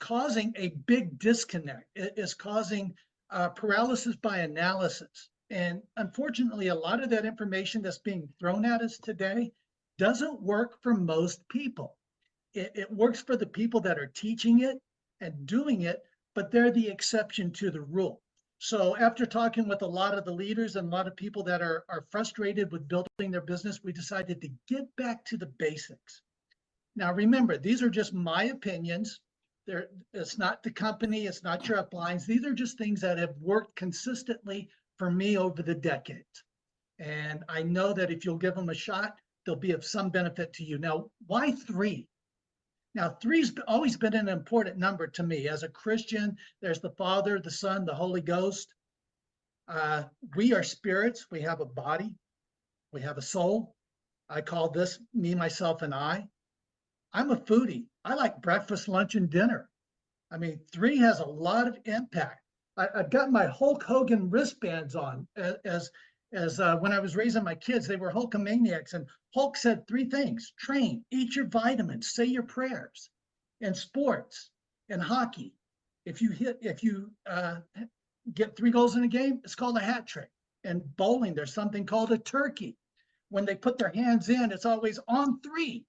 causing a big disconnect. It is causing paralysis by analysis. And unfortunately, a lot of that information that's being thrown at us today doesn't work for most people. It works for the people that are teaching it and doing it, but they're the exception to the rule. So after talking with a lot of the leaders and a lot of people that are frustrated with building their business, we decided to get back to the basics. Now, remember, these are just my opinions. It's not the company, it's not your uplines. These are just things that have worked consistently for me over the decades. And I know that if you'll give them a shot, they'll be of some benefit to you. Now, why 3? Now, 3's always been an important number to me. As a Christian, there's the Father, the Son, the Holy Ghost. We are spirits. We have a body. We have a soul. I call this me, myself, and I. I'm a foodie. I like breakfast, lunch, and dinner. I mean, 3 has a lot of impact. I've got my Hulk Hogan wristbands on as when I was raising my kids. They were Hulkamaniacs, and Hulk said 3 things: train, eat your vitamins, say your prayers. In sports, in hockey, if you get 3 goals in a game, it's called a hat trick. In bowling, there's something called a turkey. When they put their hands in, it's always on 3,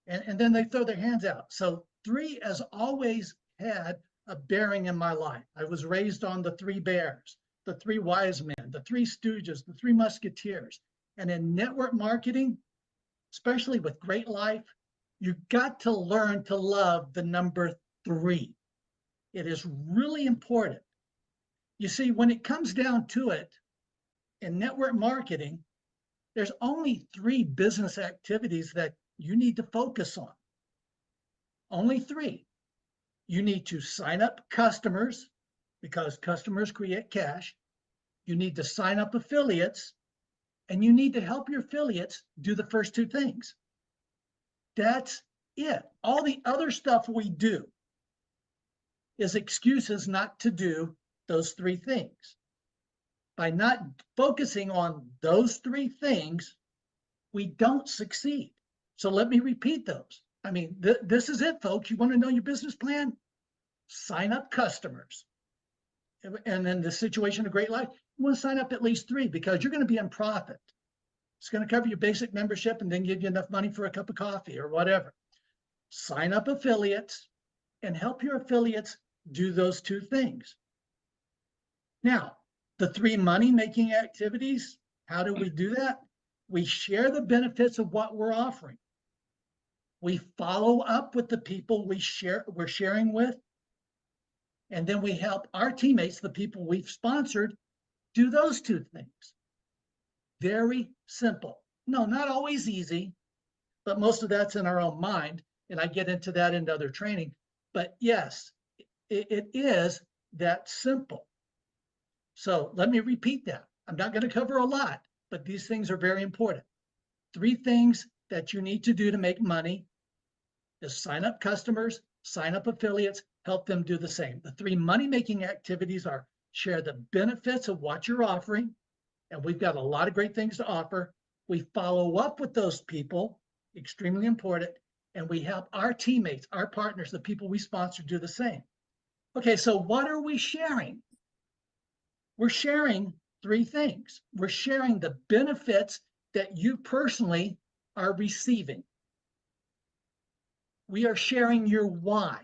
and then they throw their hands out. So 3 has always had a bearing in my life. I was raised on the 3 bears, the 3 wise men, the 3 stooges, the 3 musketeers. And in network marketing, especially with Great Life, you've got to learn to love the number 3. It is really important. You see, when it comes down to it, in network marketing, there's only 3 business activities that you need to focus on. Only 3. You need to sign up customers, because customers create cash. You need to sign up affiliates, and you need to help your affiliates do the first 2 things. That's it. All the other stuff we do is excuses not to do those 3 things. By not focusing on those 3 things, we don't succeed. So let me repeat those. I mean, this is it, folks. You want to know your business plan? Sign up customers. And in the situation of Great Life, you want to sign up at least 3, because you're going to be in profit. It's going to cover your basic membership and then give you enough money for a cup of coffee or whatever. Sign up affiliates and help your affiliates do those 2 things. Now, the 3 money-making activities, how do we do that? We share the benefits of what we're offering. We follow up with the people we're sharing with. And then we help our teammates, the people we've sponsored, do those 2 things. Very simple. No, not always easy, but most of that's in our own mind. And I get into that in other training. But yes, it is that simple. So let me repeat that. I'm not going to cover a lot, but these things are very important. 3 things that you need to do to make money is sign up customers, sign up affiliates, help them do the same. The 3 money-making activities are share the benefits of what you're offering, and we've got a lot of great things to offer. We follow up with those people, extremely important, and we help our teammates, our partners, the people we sponsor, do the same. Okay, so what are we sharing? We're sharing 3 things. We're sharing the benefits that you personally are receiving. We are sharing your why,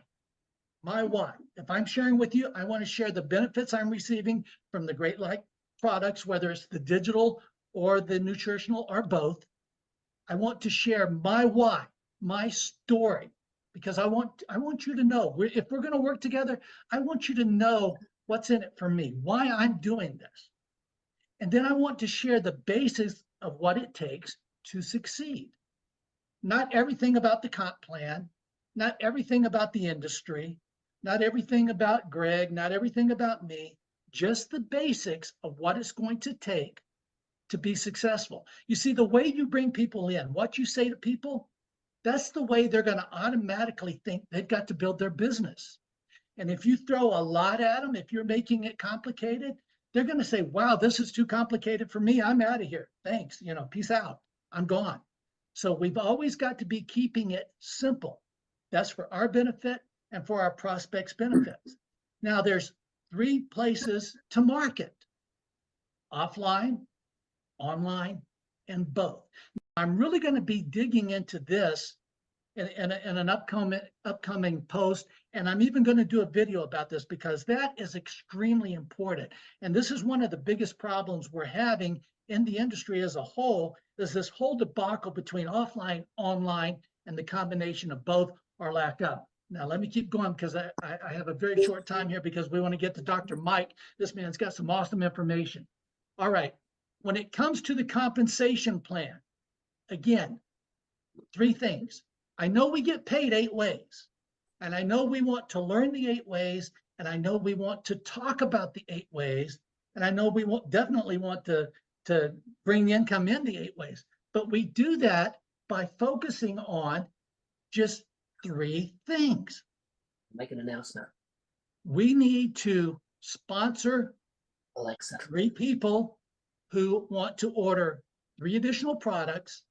my why. If I'm sharing with you, I want to share the benefits I'm receiving from the Great Life products, whether it's the digital or the nutritional or both. I want to share my why, my story, because I want you to know, if we're going to work together, I want you to know what's in it for me, why I'm doing this. And then I want to share the basis of what it takes to succeed. Not everything about the comp plan, not everything about the industry, not everything about Greg, not everything about me, just the basics of what it's going to take to be successful. You see, the way you bring people in, what you say to people, that's the way they're going to automatically think they've got to build their business. And if you throw a lot at them, if you're making it complicated, they're going to say, wow, this is too complicated for me. I'm out of here. Thanks. Peace out. I'm gone. So we've always got to be keeping it simple. That's for our benefit and for our prospects' benefits. Now, there's 3 places to market: offline, online, and both. I'm really going to be digging into this in an upcoming post, and I'm even going to do a video about this because that is extremely important. And this is one of the biggest problems we're having in the industry as a whole, is this whole debacle between offline, online, and the combination of both or lack of. Now, let me keep going because I have a very short time here because we want to get to Dr. Mike. This man's got some awesome information. All right. When it comes to the compensation plan, again, 3 things. I know we get paid 8 ways, and I know we want to learn the 8 ways, and I know we want to talk about the 8 ways, and I know we definitely want to bring the income in the 8 ways. But we do that by focusing on just 3 things. Make an announcement. We need to sponsor Alexa. 3 people who want to order 3 additional products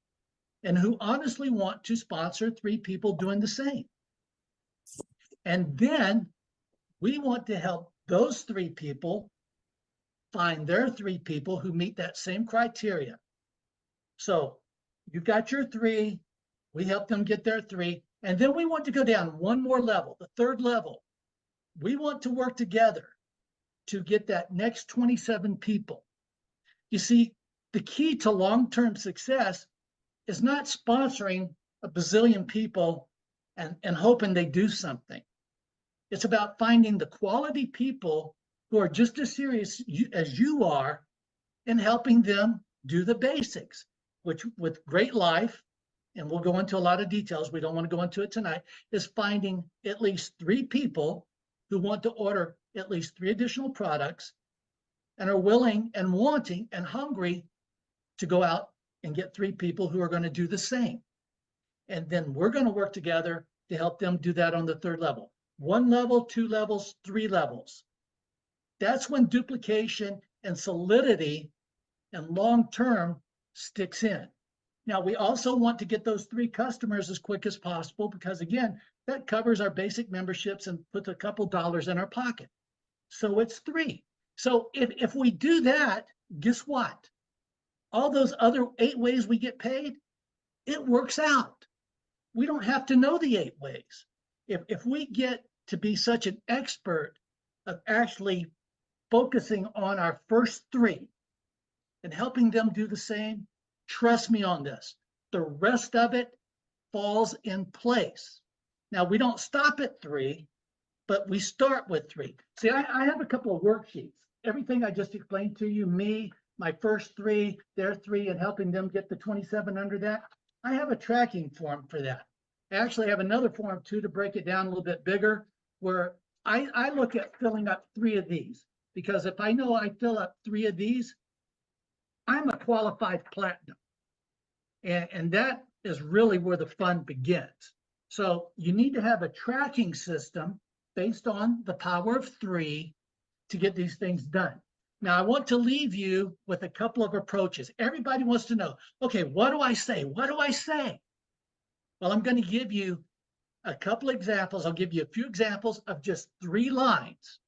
and who honestly want to sponsor 3 people doing the same. And then we want to help those 3 people find their 3 people who meet that same criteria. So you've got your 3, we help them get their 3, and then we want to go down one more level, the 3rd level. We want to work together to get that next 27 people. You see, the key to long-term success is not sponsoring a bazillion people and hoping they do something. It's about finding the quality people who are just as serious as you are and helping them do the basics, which with great life, and we'll go into a lot of details, we don't want to go into it tonight, is finding at least 3 people who want to order at least 3 additional products and are willing and wanting and hungry to go out and get 3 people who are going to do the same. And then we're going to work together to help them do that on the 3rd level. 1 level, 2 levels, 3 levels. That's when duplication and solidity and long-term sticks in. Now, we also want to get those 3 customers as quick as possible because, again, that covers our basic memberships and puts a couple dollars in our pocket. So it's 3. So if we do that, guess what? All those other 8 ways we get paid, it works out. We don't have to know the 8 ways. If we get to be such an expert of actually focusing on our first 3 and helping them do the same, trust me on this, the rest of it falls in place. Now, we don't stop at 3, but we start with 3. See, I have a couple of worksheets. Everything I just explained to you, me, my first 3, their 3, and helping them get the 27 under that, I have a tracking form for that. I actually have another form too to break it down a little bit bigger, where I look at filling up 3 of these, because if I know I fill up 3 of these, I'm a qualified platinum. And that is really where the fun begins. So you need to have a tracking system based on the power of 3 to get these things done. Now, I want to leave you with a couple of approaches. Everybody wants to know, okay, what do I say? What do I say? Well, I'm going to give you a couple examples. I'll give you a few examples of just 3 lines.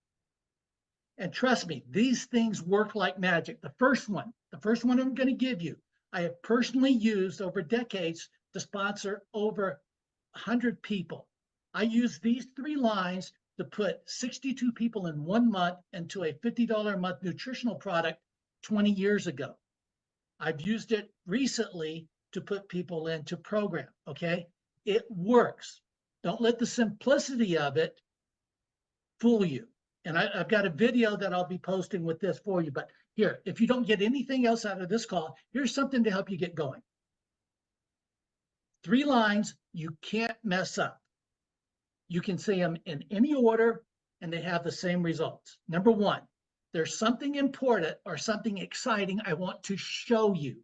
And trust me, these things work like magic. The first one I'm going to give you, I have personally used over decades to sponsor over 100 people. I use these 3 lines to put 62 people in 1 month into a $50 a month nutritional product 20 years ago. I've used it recently to put people into program, okay? It works. Don't let the simplicity of it fool you. And I've got a video that I'll be posting with this for you. But here, if you don't get anything else out of this call, here's something to help you get going. 3 lines you can't mess up. You can say them in any order and they have the same results. Number 1, there's something important or something exciting I want to show you.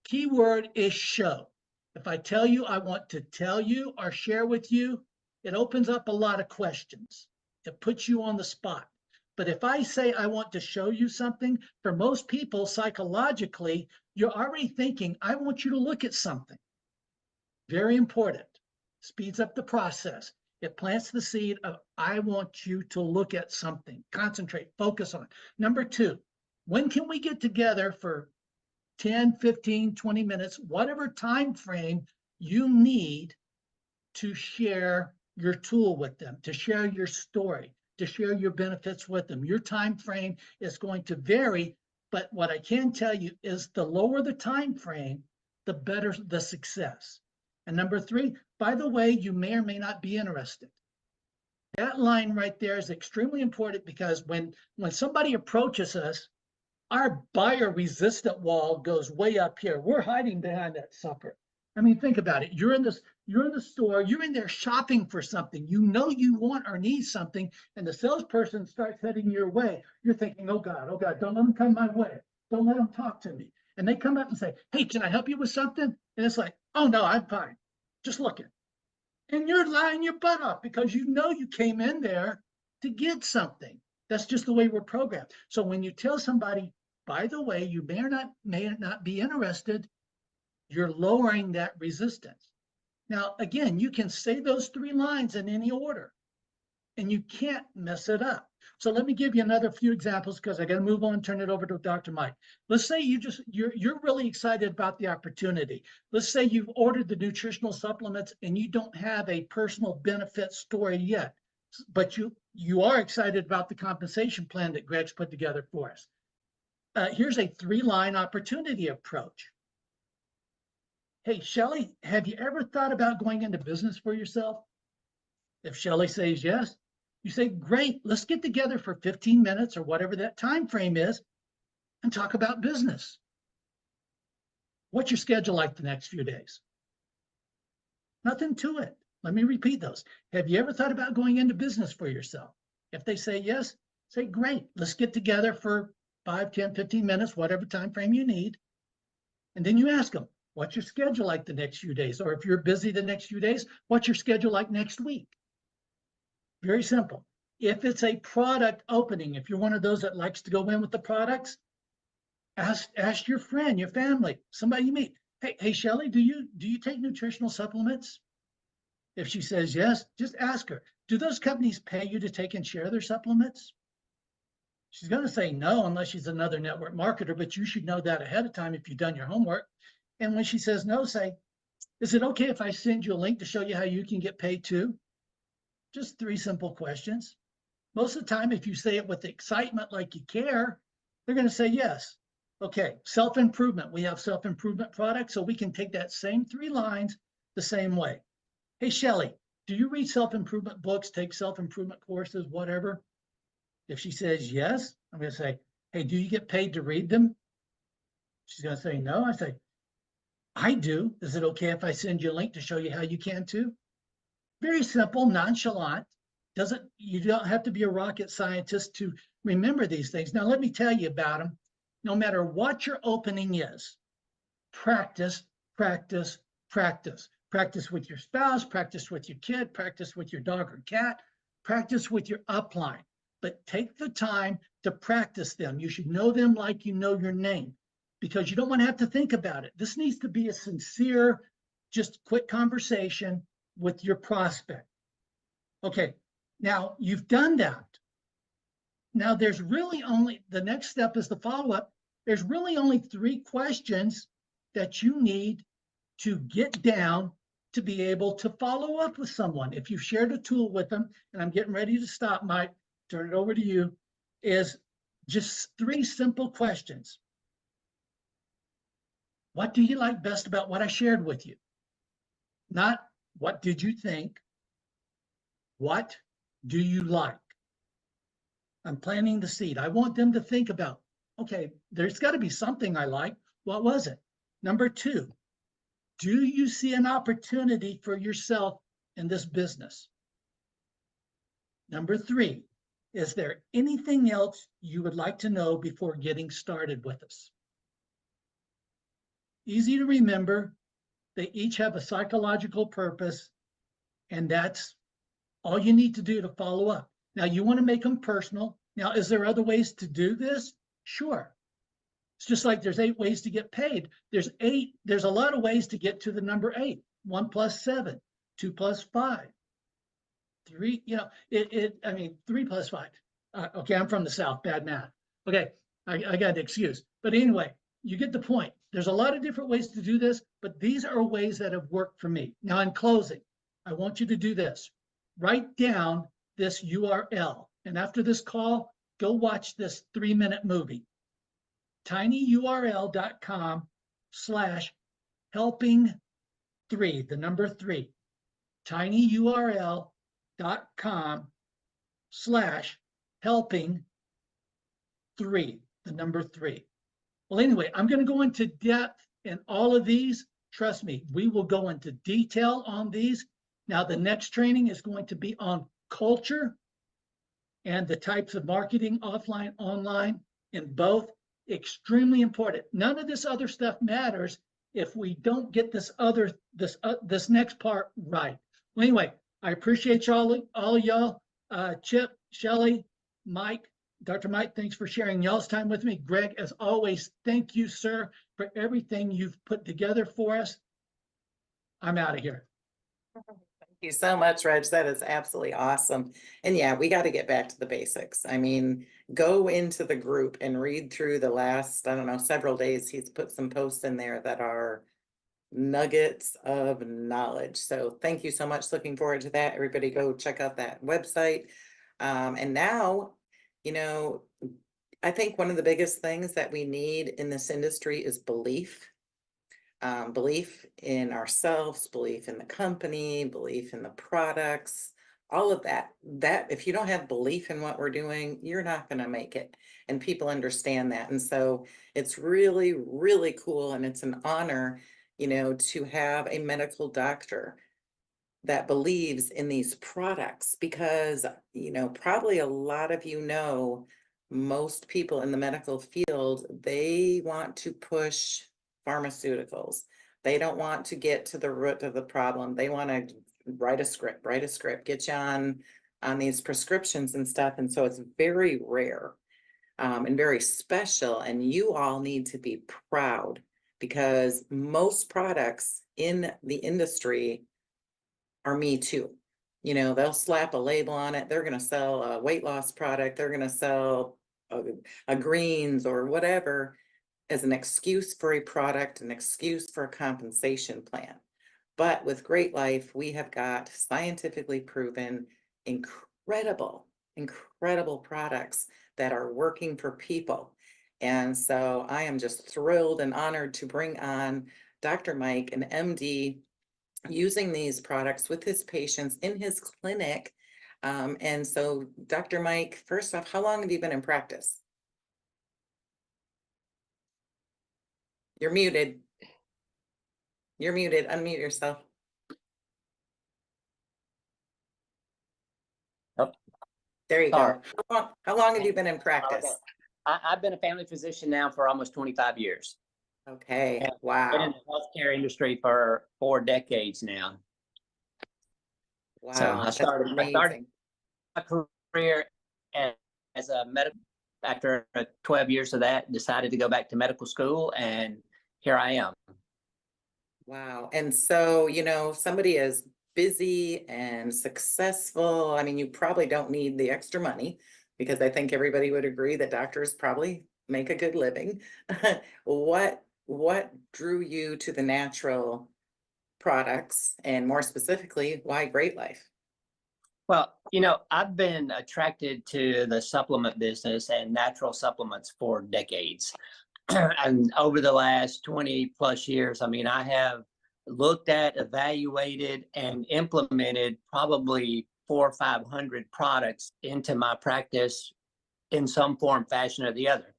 Keyword is show. If I tell you I want to tell you or share with you, it opens up a lot of questions. It puts you on the spot. But if I say I want to show you something, for most people psychologically, you're already thinking, I want you to look at something. Very important. Speeds up the process. It plants the seed of, I want you to look at something, concentrate, focus on. Number two, when can we get together for 10, 15, 20 minutes, whatever time frame you need to share your tool with them, to share your story, to share your benefits with them. Your time frame is going to vary, but what I can tell you is the lower the time frame, the better the success. And number three, by the way, you may or may not be interested. That line right there is extremely important because when somebody approaches us, our buyer resistant wall goes way up here. We're hiding behind that sucker. I mean, think about it. You're in the store, you're in there shopping for something. You know you want or need something, and the salesperson starts heading your way. You're thinking, oh God, don't let them come my way. Don't let them talk to me. And they come up and say, hey, can I help you with something? And it's like, oh no, I'm fine. Just looking. And you're lying your butt off because you know you came in there to get something. That's just the way we're programmed. So when you tell somebody, by the way, you may not be interested, you're lowering that resistance. Now, again, you can say those three lines in any order and you can't mess it up. So let me give you another few examples because I got to move on, turn it over to Dr. Mike. Let's say you're really excited about the opportunity. Let's say you've ordered the nutritional supplements and you don't have a personal benefit story yet, but you are excited about the compensation plan that Greg's put together for us. Here's a three-line opportunity approach. Hey, Shelly, have you ever thought about going into business for yourself? If Shelly says yes, you say, great, let's get together for 15 minutes or whatever that time frame is and talk about business. What's your schedule like the next few days? Nothing to it. Let me repeat those. Have you ever thought about going into business for yourself? If they say yes, say, great, let's get together for 5, 10, 15 minutes, whatever time frame you need. And then you ask them, what's your schedule like the next few days? Or if you're busy the next few days, what's your schedule like next week? Very simple. If it's a product opening, if you're one of those that likes to go in with the products, ask your friend, your family, somebody you meet. Hey, Shelly, do you take nutritional supplements? If she says yes, just ask her, do those companies pay you to take and share their supplements? She's going to say no, unless she's another network marketer, but you should know that ahead of time if you've done your homework. And when she says no, say, is it okay if I send you a link to show you how you can get paid too? Just three simple questions. Most of the time, if you say it with excitement, like you care, they're going to say yes. Okay, self-improvement. We have self-improvement products, so we can take that same three lines the same way. Hey, Shelly, do you read self-improvement books, take self-improvement courses, whatever? If she says yes, I'm going to say, hey, do you get paid to read them? She's going to say no. I say, I do. Is it okay if I send you a link to show you how you can too? Very simple, nonchalant. You don't have to be a rocket scientist to remember these things. Now, let me tell you about them. No matter what your opening is, practice, practice, practice. Practice with your spouse, practice with your kid, practice with your dog or cat, practice with your upline. But take the time to practice them. You should know them like you know your name because you don't want to have to think about it. This needs to be a sincere, just quick conversation with your prospect. Okay, now you've done that. Now there's really only, the next step is the follow-up. There's really only three questions that you need to get down to be able to follow up with someone. If you've shared a tool with them, and I'm getting ready to stop, Mike, turn it over to you, is just three simple questions. What do you like best about what I shared with you? Not what did you think? What do you like? I'm planting the seed. I want them to think about, okay, there's got to be something I like. What was it? Number two, do you see an opportunity for yourself in this business? Number three, is there anything else you would like to know before getting started with us? Easy to remember. They each have a psychological purpose, and that's all you need to do to follow up. Now, you want to make them personal. Now, is there other ways to do this? Sure. It's just like there's 8 ways to get paid. There's a lot of ways to get to the number 8. 1 plus 7, 2 plus 5. Three, I mean, 3 + 5. Okay, I'm from the South, bad math. Okay, I got an excuse. But anyway, you get the point. There's a lot of different ways to do this, but these are ways that have worked for me. Now, in closing, I want you to do this. Write down this URL. And after this call, go watch this 3-minute movie. tinyurl.com/helping3, the number 3. tinyurl.com/helping3, the number 3. Well, anyway, I'm going to go into depth in all of these. Trust me, we will go into detail on these. Now, the next training is going to be on culture and the types of marketing, offline, online, in both. Extremely important. None of this other stuff matters if we don't get this next part right. Well, anyway, I appreciate y'all, all of y'all. Chip, Shelly, Mike, Dr. Mike, thanks for sharing y'all's time with me. Greg, as always, thank you, sir, for everything you've put together for us. I'm out of here. Thank you so much, Reg. That is absolutely awesome. And yeah, we got to get back to the basics. I mean, go into the group and read through the last, I don't know, several days. He's put some posts in there that are nuggets of knowledge. So thank you so much. Looking forward to that. Everybody go check out that website. And now, I think one of the biggest things that we need in this industry is belief. Belief in ourselves, belief in the company, belief in the products, all of that. That if you don't have belief in what we're doing, you're not going to make it. And people understand that. And so it's really, really cool. And it's an honor, to have a medical doctor that believes in these products because, probably a lot of most people in the medical field, they want to push pharmaceuticals. They don't want to get to the root of the problem. They want to write a script, get you on these prescriptions and stuff. And so it's very rare and very special. And you all need to be proud because most products in the industry are me too. They'll slap a label on it. They're going to sell a weight loss product. They're going to sell a greens or whatever as an excuse for a product, an excuse for a compensation plan. But with Great Life, we have got scientifically proven, incredible products that are working for people. And so I am just thrilled and honored to bring on Dr. Mike, an MD, using these products with his patients in his clinic. And so, Dr. Mike, first off, how long have you been in practice? You're muted. Unmute yourself. Oh, there you sorry. go. How long have you been in practice? I've been a family physician now for almost 25 years. Okay, And wow. Been in the healthcare industry for 4 decades now. Wow, so I started my career as a medical. After 12 years of that, decided to go back to medical school, and here I am. Wow. And so, somebody is busy and successful. I mean, you probably don't need the extra money because I think everybody would agree that doctors probably make a good living. What drew you to the natural products, and more specifically, why Great Life? Well, I've been attracted to the supplement business and natural supplements for decades. And over the last 20 plus years, I have looked at, evaluated, and implemented probably 400 or 500 products into my practice in some form, fashion, or the other.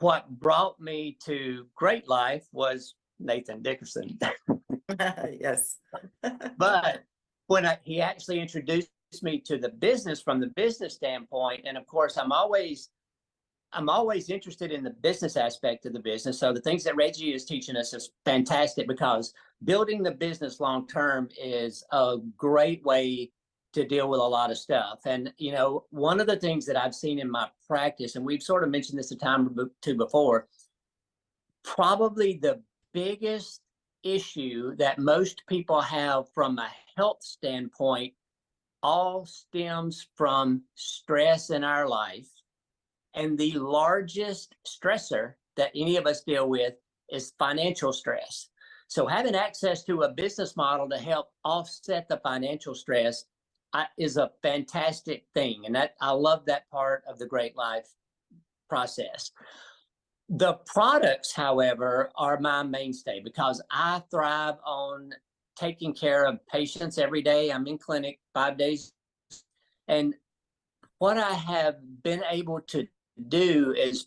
What brought me to Great Life was Nathan Dickerson. Yes. But when he actually introduced me to the business from the business standpoint, and of course, I'm always interested in the business aspect of the business. So the things that Reggie is teaching us is fantastic because building the business long term is a great way to deal with a lot of stuff. And, one of the things that I've seen in my practice, and we've sort of mentioned this a time or two before, probably the biggest issue that most people have from a health standpoint all stems from stress in our life. And the largest stressor that any of us deal with is financial stress. So having access to a business model to help offset the financial stress is a fantastic thing. And that I love that part of the Great Life process. The products, however, are my mainstay because I thrive on taking care of patients every day. I'm in clinic 5 days. And what I have been able to do is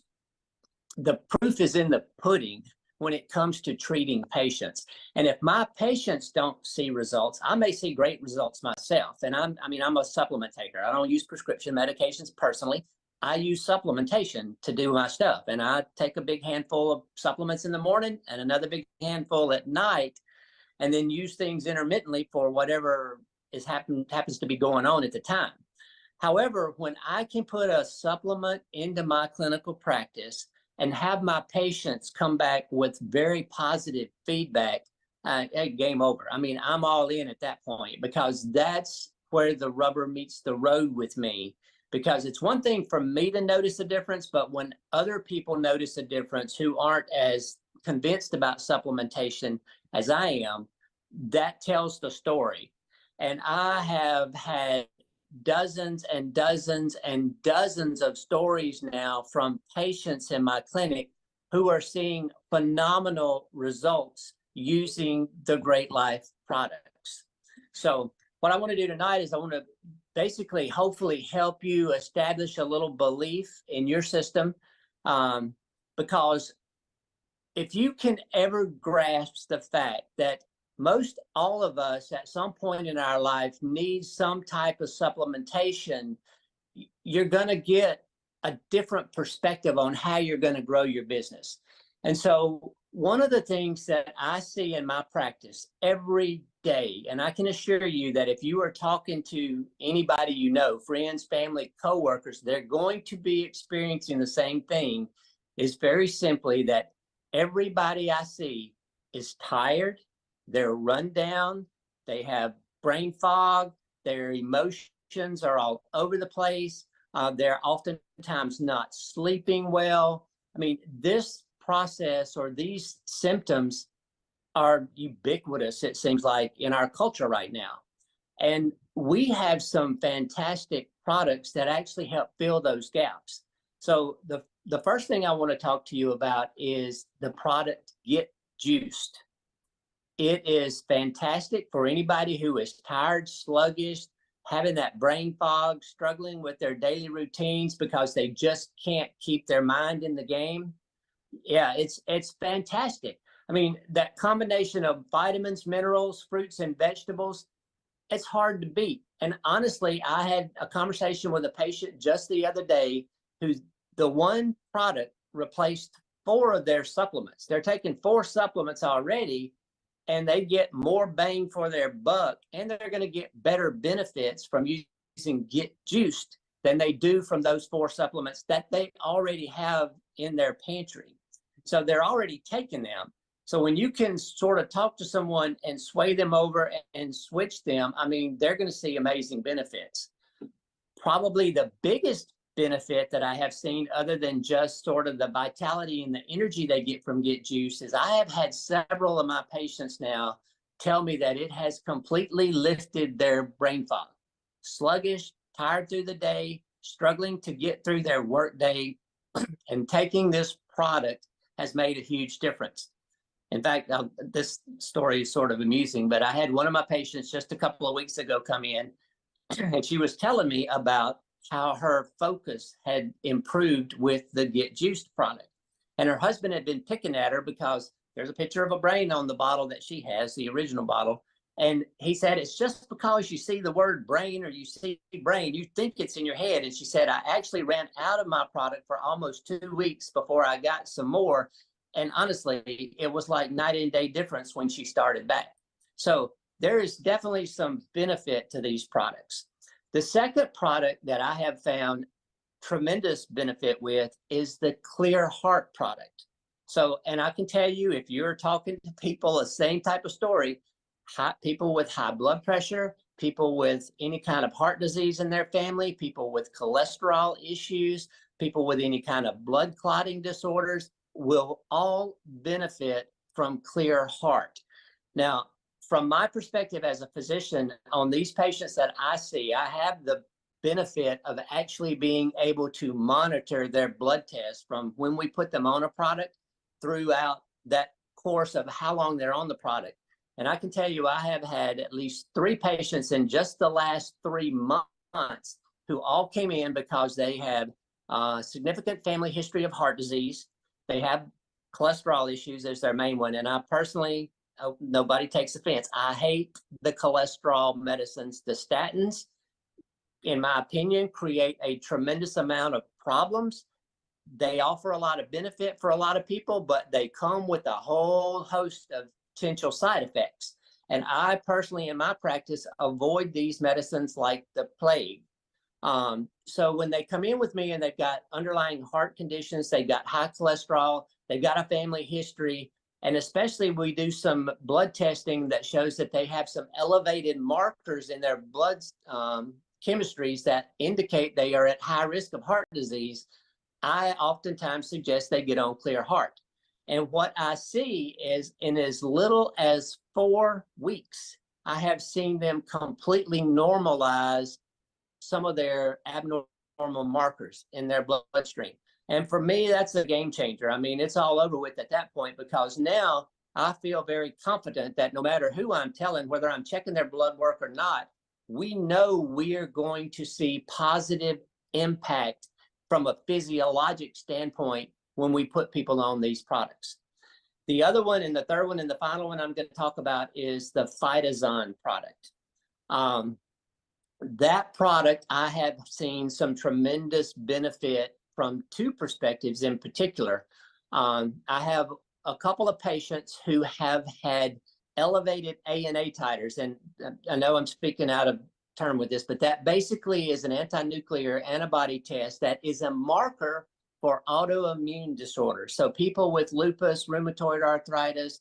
the proof is in the pudding when it comes to treating patients. And if my patients don't see results, I may see great results myself. And I'm a supplement taker. I don't use prescription medications personally. I use supplementation to do my stuff. And I take a big handful of supplements in the morning and another big handful at night, and then use things intermittently for whatever happens to be going on at the time. However, when I can put a supplement into my clinical practice and have my patients come back with very positive feedback, game over. I mean, I'm all in at that point because that's where the rubber meets the road with me. Because it's one thing for me to notice a difference, but when other people notice a difference who aren't as convinced about supplementation as I am, that tells the story. And I have had dozens and dozens and dozens of stories now from patients in my clinic who are seeing phenomenal results using the Great Life products. So what I want to do tonight is I want to basically hopefully help you establish a little belief in your system, because if you can ever grasp the fact that most all of us at some point in our life need some type of supplementation, you're going to get a different perspective on how you're going to grow your business. And so one of the things that I see in my practice every day, and I can assure you that if you are talking to anybody you know, friends, family, coworkers, they're going to be experiencing the same thing, is very simply that everybody I see is tired, they're run down, they have brain fog, their emotions are all over the place, they're oftentimes not sleeping well. I mean, this process or these symptoms are ubiquitous, it seems like, in our culture right now. And we have some fantastic products that actually help fill those gaps. So the first thing I want to talk to you about is the product Get Juiced. It is fantastic for anybody who is tired, sluggish, having that brain fog, struggling with their daily routines because they just can't keep their mind in the game. Yeah, it's fantastic. I mean, that combination of vitamins, minerals, fruits, and vegetables, it's hard to beat. And honestly, I had a conversation with a patient just the other day who's the one product replaced 4 of their supplements. They're taking 4 supplements already, and they get more bang for their buck, and they're going to get better benefits from using Get Juiced than they do from those 4 supplements that they already have in their pantry. So they're already taking them. So when you can sort of talk to someone and sway them over and switch them, I mean, they're going to see amazing benefits. Probably the biggest benefit that I have seen, other than just sort of the vitality and the energy they get from Get Juiced, is I have had several of my patients now tell me that it has completely lifted their brain fog. Sluggish, tired through the day, struggling to get through their work day, and taking this product has made a huge difference. In fact, this story is sort of amusing, but I had one of my patients just a couple of weeks ago come in, and she was telling me about how her focus had improved with the Get Juiced product. And her husband had been picking at her because there's a picture of a brain on the bottle that she has, the original bottle. And he said, it's just because you see the word brain or you see brain, you think it's in your head. And she said, I actually ran out of my product for almost 2 weeks before I got some more. And honestly, it was like night and day difference when she started back. So there is definitely some benefit to these products. The second product that I have found tremendous benefit with is the Clear Heart product. So, and I can tell you, if you're talking to people, the same type of story, people with high blood pressure, people with any kind of heart disease in their family, people with cholesterol issues, people with any kind of blood clotting disorders will all benefit from Clear Heart. Now, from my perspective as a physician, on these patients that I see, I have the benefit of actually being able to monitor their blood tests from when we put them on a product throughout that course of how long they're on the product. And I can tell you, I have had at least 3 patients in just the last 3 months who all came in because they have significant family history of heart disease. They have cholesterol issues as their main one. And I personally, nobody takes offense, I hate the cholesterol medicines. The statins, in my opinion, create a tremendous amount of problems. They offer a lot of benefit for a lot of people, but they come with a whole host of potential side effects. And I personally, in my practice, avoid these medicines like the plague. So when they come in with me and they've got underlying heart conditions, they've got high cholesterol, they've got a family history, and especially we do some blood testing that shows that they have some elevated markers in their blood chemistries that indicate they are at high risk of heart disease, I oftentimes suggest they get on Clear Heart. And what I see is in as little as 4 weeks, I have seen them completely normalize some of their abnormal markers in their bloodstream. And for me, that's a game changer. I mean, it's all over with at that point, because now I feel very confident that no matter who I'm telling, whether I'm checking their blood work or not, we know we are going to see positive impact from a physiologic standpoint when we put people on these products. The other one, and the third one, and the final one I'm going to talk about is the Phytazon product. That product, I have seen some tremendous benefit from 2 perspectives in particular. I have a couple of patients who have had elevated ANA titers, and I know I'm speaking out of term with this, but that basically is an anti-nuclear antibody test that is a marker for autoimmune disorders. So people with lupus, rheumatoid arthritis,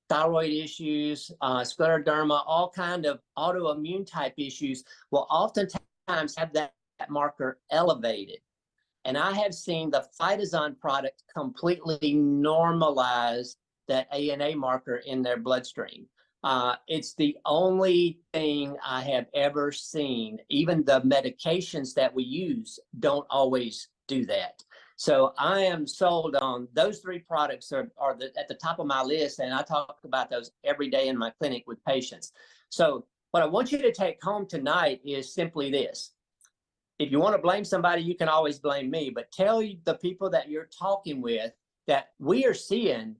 thyroid issues, scleroderma, all kind of autoimmune type issues will oftentimes have that marker elevated. And I have seen the Phytazon product completely normalize that ANA marker in their bloodstream. It's the only thing I have ever seen. Even the medications that we use don't always do that. So I am sold on those 3 products are at the top of my list, and I talk about those every day in my clinic with patients. So what I want you to take home tonight is simply this. If you want to blame somebody, you can always blame me, but tell the people that you're talking with that we are seeing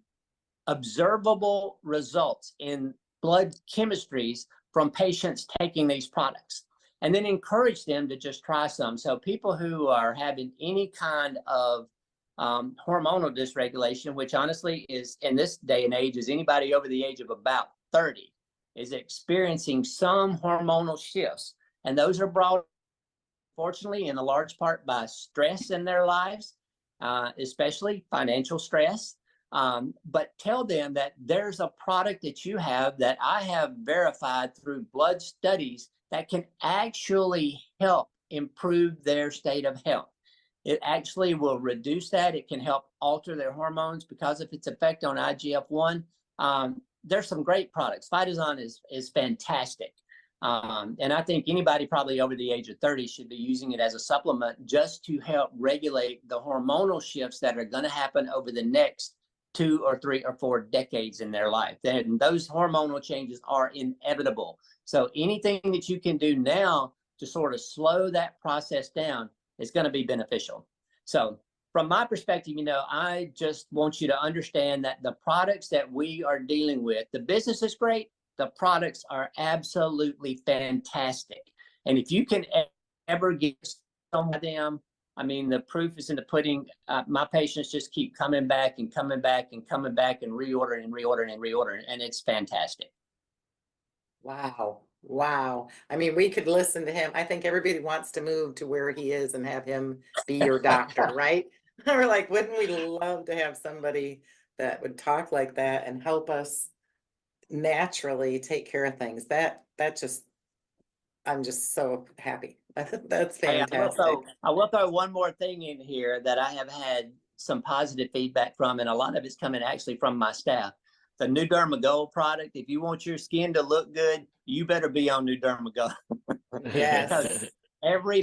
observable results in blood chemistries from patients taking these products, and then encourage them to just try some. So people who are having any kind of hormonal dysregulation, which honestly is in this day and age is anybody over the age of about 30, is experiencing some hormonal shifts. And those are brought, fortunately, in a large part by stress in their lives, especially financial stress. But tell them that there's a product that you have that I have verified through blood studies that can actually help improve their state of health. It actually will reduce that. It can help alter their hormones because of its effect on IGF-1. There's some great products. Phytazon is fantastic. And I think anybody probably over the age of 30 should be using it as a supplement just to help regulate the hormonal shifts that are going to happen over the next 2 or 3 or 4 decades in their life. And those hormonal changes are inevitable. So anything that you can do now to sort of slow that process down is going to be beneficial. So from my perspective, I just want you to understand that the products that we are dealing with, the business is great. The products are absolutely fantastic. And if you can ever get some of them, I mean, the proof is in the pudding. My patients just keep coming back and coming back and coming back and reordering and reordering and reordering. And it's fantastic. Wow. Wow. I mean, we could listen to him. I think everybody wants to move to where he is and have him be your doctor, right? We're like, wouldn't we love to have somebody that would talk like that and help us naturally take care of things? That just I'm just so happy. That's Hey, fantastic. I will throw one more thing in here that I have had some positive feedback from, and a lot of it's coming actually from my staff. The New Derma Gold product, if you want your skin to look good, you better be on New Derma Gold. Yes. Everybody